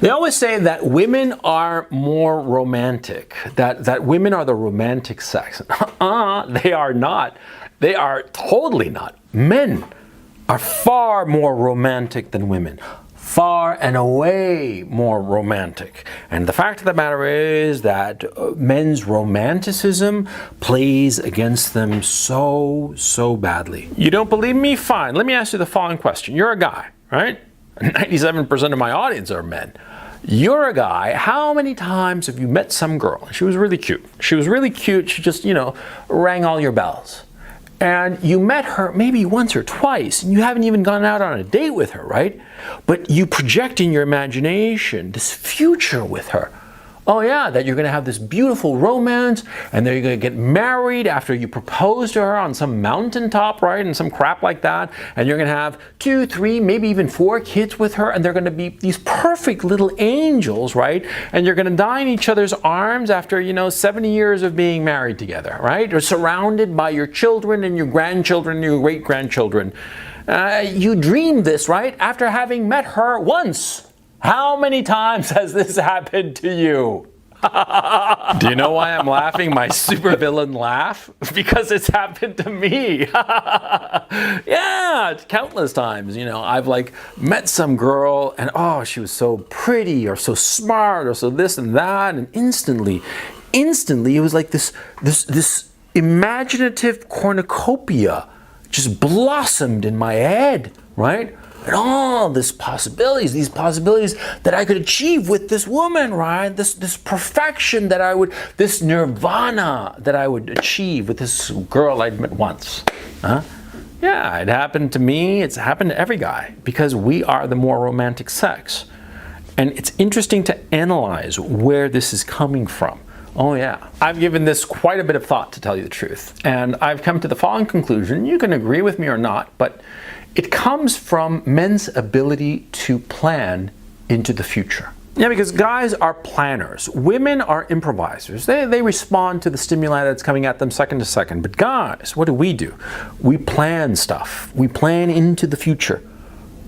They always say that women are more romantic, that women are the romantic sex. They are not. They are totally not. Men are far more romantic than women. Far and away more romantic. And the fact of the matter is that men's romanticism plays against them so badly. You don't believe me? Fine. Let me ask you the following question. You're a guy, right? 97% of my audience are men. You're a guy. How many times have you met some girl? She was really cute. She was really cute. She just, rang all your bells. And you met her maybe once or twice, and you haven't even gone out on a date with her, right? But you project in your imagination this future with her. Oh yeah, that you're going to have this beautiful romance, and then you're going to get married after you propose to her on some mountaintop, right? And some crap like that. And you're going to have 2, 3, maybe even 4 kids with her, and they're going to be these perfect little angels, right? And you're going to die in each other's arms after, 70 years of being married together, right? Or surrounded by your children and your grandchildren and your great-grandchildren. You dreamed this, right? After having met her once. How many times has this happened to you? Do you know why I'm laughing? My supervillain laugh? Because it's happened to me. Yeah, countless times. I've met some girl and she was so pretty or so smart or so this and that, and instantly it was like this imaginative cornucopia just blossomed in my head, right? And all these possibilities that I could achieve with this woman, right? This perfection this nirvana that I would achieve with this girl I'd met once. Yeah, it happened to me. It's happened to every guy because we are the more romantic sex. And it's interesting to analyze where this is coming from. Oh yeah, I've given this quite a bit of thought, to tell you the truth. And I've come to the following conclusion. You can agree with me or not, but it comes from men's ability to plan into the future. Yeah, because guys are planners. Women are improvisers. They respond to the stimuli that's coming at them second to second. But guys, what do? We plan stuff. We plan into the future.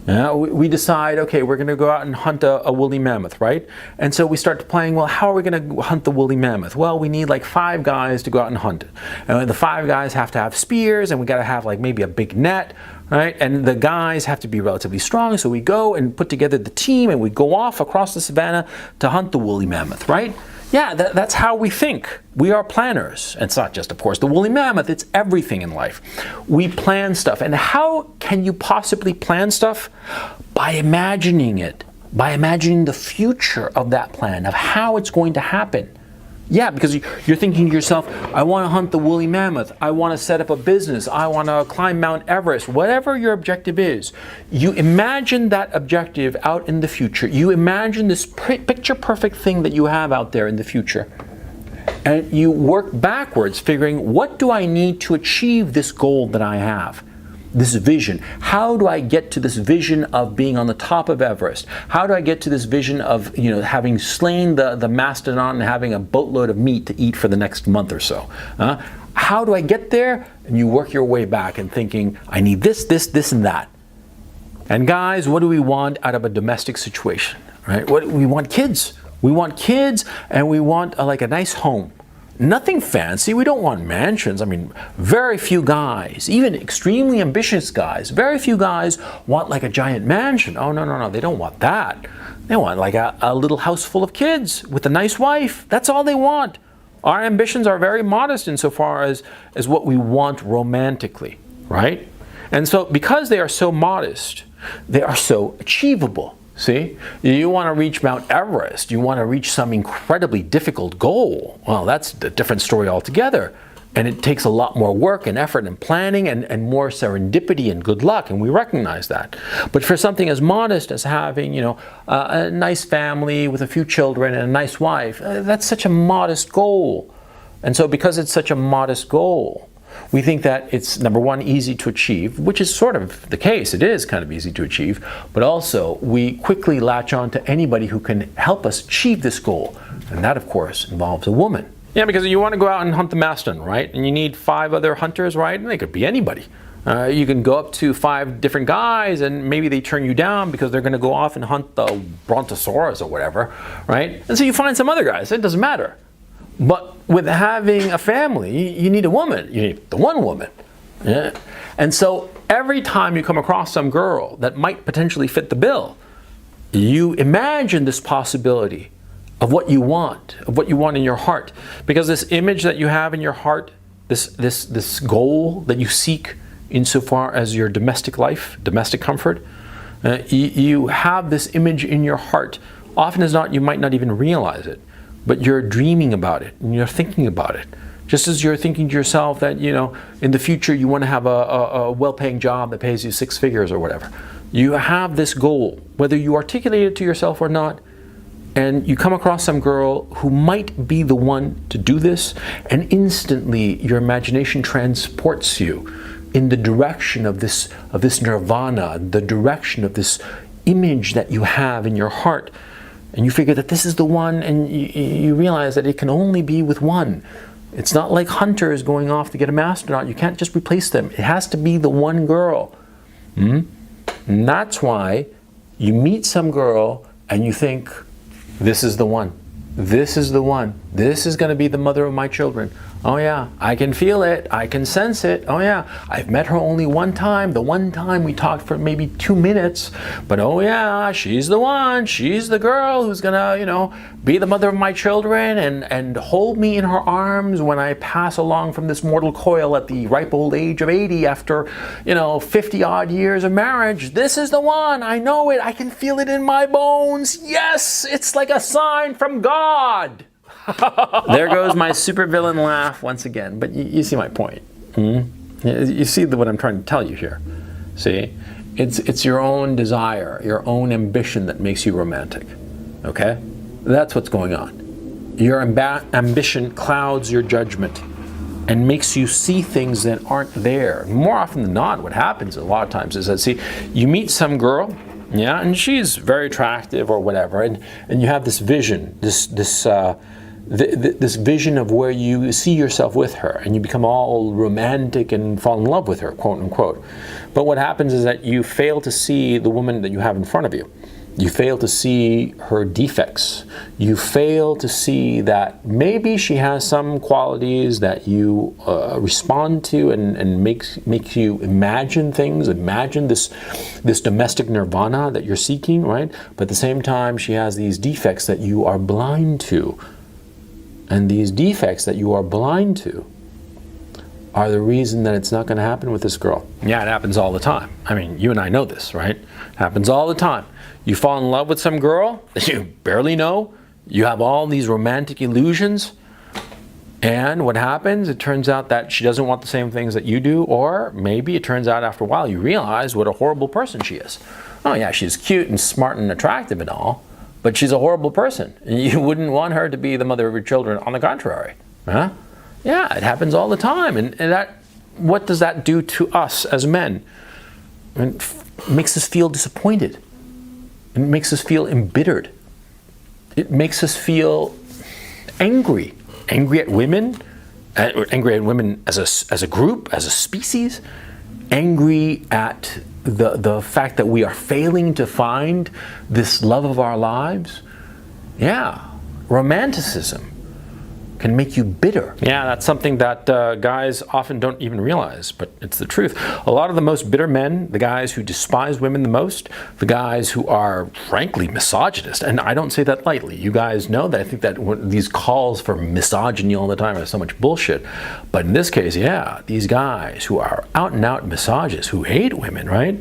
We decide, okay, we're going to go out and hunt a woolly mammoth, right? And so we start planning, well, how are we going to hunt the woolly mammoth? Well, we need 5 guys to go out and hunt it. And the 5 guys have to have spears, and we got to have maybe a big net, right? And the guys have to be relatively strong, so we go and put together the team, and we go off across the savannah to hunt the woolly mammoth, right? Yeah, that's how we think. We are planners. And it's not just, of course, the woolly mammoth. It's everything in life. We plan stuff. And how can you possibly plan stuff? By imagining it. By imagining the future of that plan, of how it's going to happen. Yeah, because you're thinking to yourself, I want to hunt the woolly mammoth. I want to set up a business. I want to climb Mount Everest. Whatever your objective is, you imagine that objective out in the future. You imagine this picture-perfect thing that you have out there in the future. And you work backwards, figuring, what do I need to achieve this goal that I have? This vision. How do I get to this vision of being on the top of Everest? How do I get to this vision of having slain the mastodon and having a boatload of meat to eat for the next month or so? How do I get there? And you work your way back and thinking, I need this, and that. And guys, what do we want out of a domestic situation? Right? We want kids. We want kids, and we want a nice home. Nothing fancy. We don't want mansions. I mean, very few guys, even extremely ambitious guys, very few guys want a giant mansion. Oh, no. They don't want that. They want a little house full of kids with a nice wife. That's all they want. Our ambitions are very modest insofar as what we want romantically, right? And so because they are so modest, they are so achievable. See, you want to reach Mount Everest, you want to reach some incredibly difficult goal. Well, that's a different story altogether. And it takes a lot more work and effort and planning and more serendipity and good luck, and we recognize that. But for something as modest as having, a nice family with a few children and a nice wife, that's such a modest goal. And so because it's such a modest goal, we think that it's, number one, easy to achieve, which is sort of the case. It is kind of easy to achieve, but also we quickly latch on to anybody who can help us achieve this goal. And that, of course, involves a woman. Yeah, because you want to go out and hunt the mastodon, right? And you need 5 other hunters, right? And they could be anybody. You can go up to 5 different guys and maybe they turn you down because they're going to go off and hunt the brontosaurus or whatever, right? And so you find some other guys. It doesn't matter. But with having a family, you need a woman. You need the one woman. Yeah? And so every time you come across some girl that might potentially fit the bill, you imagine this possibility of what you want in your heart. Because this image that you have in your heart, this goal that you seek insofar as your domestic life, domestic comfort, you have this image in your heart. Often as not, you might not even realize it, but you're dreaming about it and you're thinking about it. Just as you're thinking to yourself that, in the future you want to have a well-paying job that pays you 6 figures or whatever. You have this goal, whether you articulate it to yourself or not, and you come across some girl who might be the one to do this, and instantly your imagination transports you in the direction of this nirvana, the direction of this image that you have in your heart. And you figure that this is the one, and you realize that it can only be with one. It's not like hunters going off to get a astronaut. You can't just replace them. It has to be the one girl. And that's why you meet some girl and you think, this is the one. This is the one. This is going to be the mother of my children. Oh yeah, I can feel it. I can sense it. Oh yeah, I've met her only one time. The one time we talked for maybe 2 minutes. But oh yeah, she's the one. She's the girl who's going to, be the mother of my children and hold me in her arms when I pass along from this mortal coil at the ripe old age of 80 after, 50 odd years of marriage. This is the one. I know it. I can feel it in my bones. Yes, it's like a sign from God. There goes my supervillain laugh once again. But you see my point. You see what I'm trying to tell you here. See, it's your own desire, your own ambition that makes you romantic. Okay, that's what's going on. Your ambition clouds your judgment and makes you see things that aren't there. More often than not, what happens a lot of times is that, you meet some girl, yeah, and she's very attractive or whatever, and you have this vision, this vision of where you see yourself with her, and you become all romantic and fall in love with her, quote unquote. But what happens is that you fail to see the woman that you have in front of you. You fail to see her defects. You fail to see that maybe she has some qualities that you respond to and makes you imagine things, imagine this domestic nirvana that you're seeking, right? But at the same time, she has these defects that you are blind to. And these defects that you are blind to are the reason that it's not going to happen with this girl. Yeah, it happens all the time. I mean, you and I know this, right? It happens all the time. You fall in love with some girl that you barely know. You have all these romantic illusions. And what happens? It turns out that she doesn't want the same things that you do. Or maybe it turns out after a while you realize what a horrible person she is. Oh yeah, she's cute and smart and attractive and all. But she's a horrible person. You wouldn't want her to be the mother of your children. On the contrary. Huh? Yeah, it happens all the time. And what does that do to us as men? It makes us feel disappointed. It makes us feel embittered. It makes us feel angry. Angry at women. Angry at women as a group, as a species. Angry at the fact that we are failing to find this love of our lives. Yeah, romanticism can make you bitter. Yeah, that's something that guys often don't even realize, but it's the truth. A lot of the most bitter men, the guys who despise women the most, the guys who are frankly misogynist, and I don't say that lightly. You guys know that I think that these calls for misogyny all the time are so much bullshit. But in this case, yeah, these guys who are out and out misogynists, who hate women, right?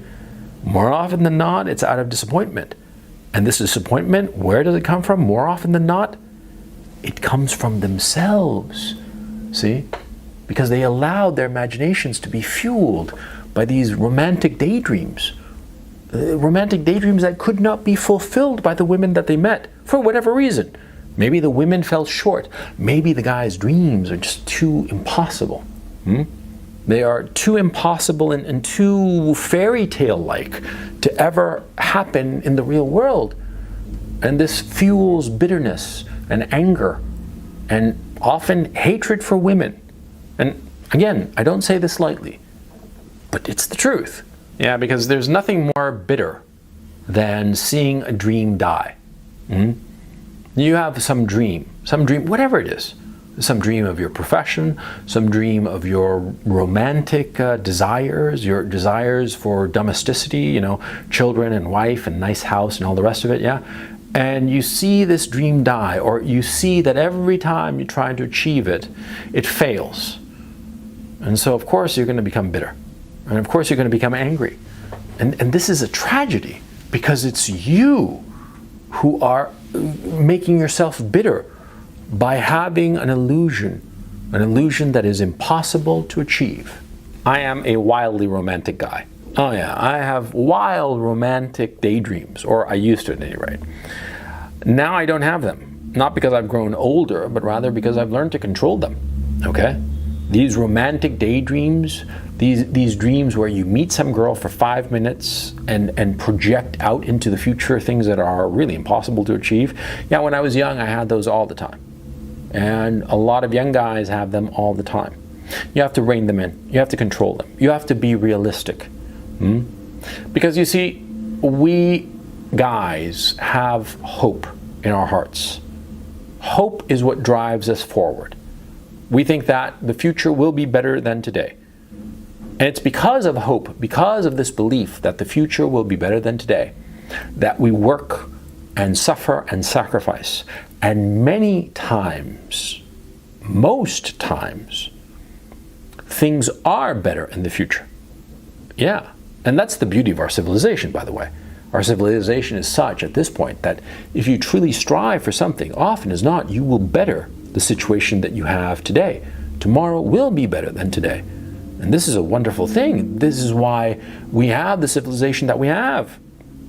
More often than not, it's out of disappointment. And this disappointment, where does it come from? More often than not, it comes from themselves, see? Because they allowed their imaginations to be fueled by these romantic daydreams. Romantic daydreams that could not be fulfilled by the women that they met, for whatever reason. Maybe the women fell short. Maybe the guy's dreams are just too impossible. They are too impossible and too fairy tale-like to ever happen in the real world. And this fuels bitterness and anger, and often hatred for women. And again, I don't say this lightly. but it's the truth. Yeah, because there's nothing more bitter than seeing a dream die. You have some dream, whatever it is. Some dream of your profession, some dream of your romantic desires, your desires for domesticity, you know, children and wife and nice house and all the rest of it, yeah? And you see this dream die, or you see that every time you try to achieve it, it fails. And so, of course, you're going to become bitter. And of course, you're going to become angry. And this is a tragedy, because it's you who are making yourself bitter by having an illusion that is impossible to achieve. I am a wildly romantic guy. Oh yeah, I have wild romantic daydreams, or I used to at any rate. Now I don't have them. Not because I've grown older, but rather because I've learned to control them, okay? These romantic daydreams, these dreams where you meet some girl for 5 minutes and project out into the future things that are really impossible to achieve. Yeah, when I was young, I had those all the time. And a lot of young guys have them all the time. You have to rein them in. You have to control them. You have to be realistic. Because you see, we guys have hope in our hearts. Hope is what drives us forward. We think that the future will be better than today. And it's because of hope, because of this belief that the future will be better than today, that we work and suffer and sacrifice. And many times, most times, things are better in the future. Yeah, and that's the beauty of our civilization, by the way. Our civilization is such at this point that if you truly strive for something, often as not, you will better the situation that you have today. Tomorrow will be better than today. And this is a wonderful thing. This is why we have the civilization that we have.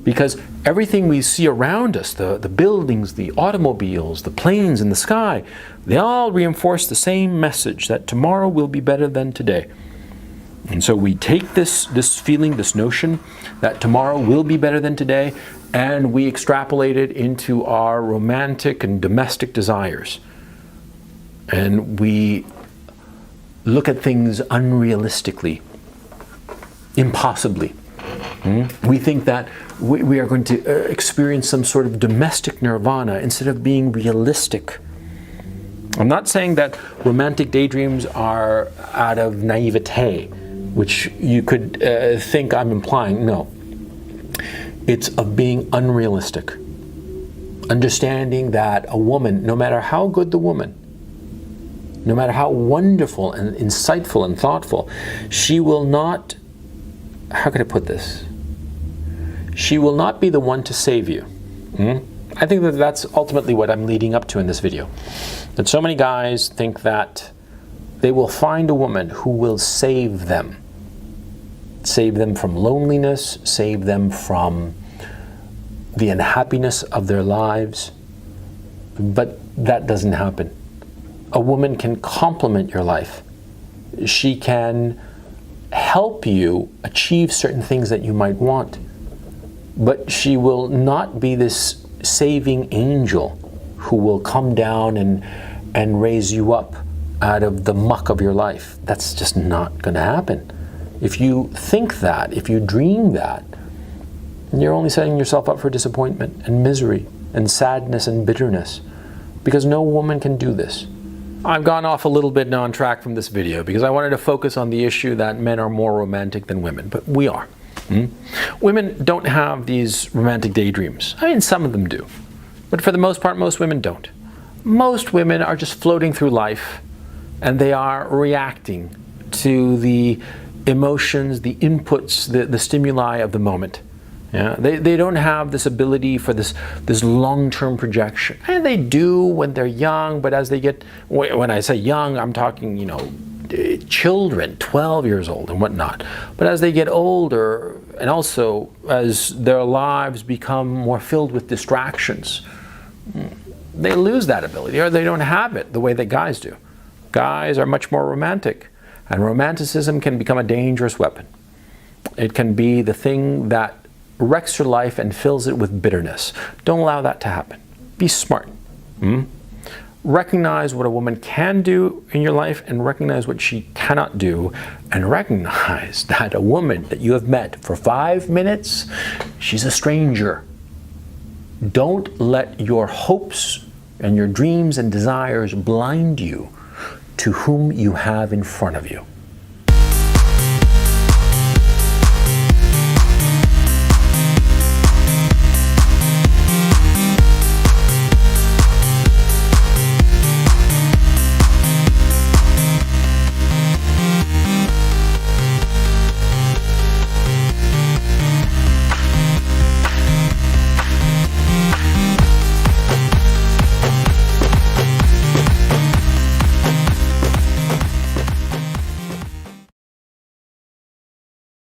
Because everything we see around us, the buildings, the automobiles, the planes in the sky, they all reinforce the same message that tomorrow will be better than today. And so we take this feeling, this notion that tomorrow will be better than today, and we extrapolate it into our romantic and domestic desires. And we look at things unrealistically, impossibly. We think that we are going to experience some sort of domestic nirvana instead of being realistic. I'm not saying that romantic daydreams are out of naivete, which you could think I'm implying. No. It's of being unrealistic. Understanding that a woman, no matter how good the woman, no matter how wonderful and insightful and thoughtful, she will not, how can I put this? She will not be the one to save you. I think that that's ultimately what I'm leading up to in this video. That so many guys think that they will find a woman who will save them. Save them from loneliness, save them from the unhappiness of their lives. But that doesn't happen. A woman can complement your life. She can help you achieve certain things that you might want. But she will not be this saving angel who will come down and raise you up out of the muck of your life. That's just not going to happen. If you think that, if you dream that, you're only setting yourself up for disappointment and misery and sadness and bitterness, because no woman can do this. I've gone off a little bit on track from this video because I wanted to focus on the issue that men are more romantic than women, but we are. Women don't have these romantic daydreams. I mean, some of them do, but for the most part, most women don't. Most women are just floating through life, and they are reacting to the emotions, the inputs, the stimuli of the moment. Yeah, they don't have this ability for this long-term projection. And they do when they're young, but as they get, when I say young, I'm talking, you know, children, 12 years old and whatnot. But as they get older, and also as their lives become more filled with distractions, they lose that ability, or they don't have it the way that guys do. Guys are much more romantic, and romanticism can become a dangerous weapon. It can be the thing that wrecks your life and fills it with bitterness. Don't allow that to happen. Be smart. recognize what a woman can do in your life and recognize what she cannot do, and recognize that a woman that you have met for 5 minutes, she's a stranger. Don't let your hopes and your dreams and desires blind you to whom you have in front of you.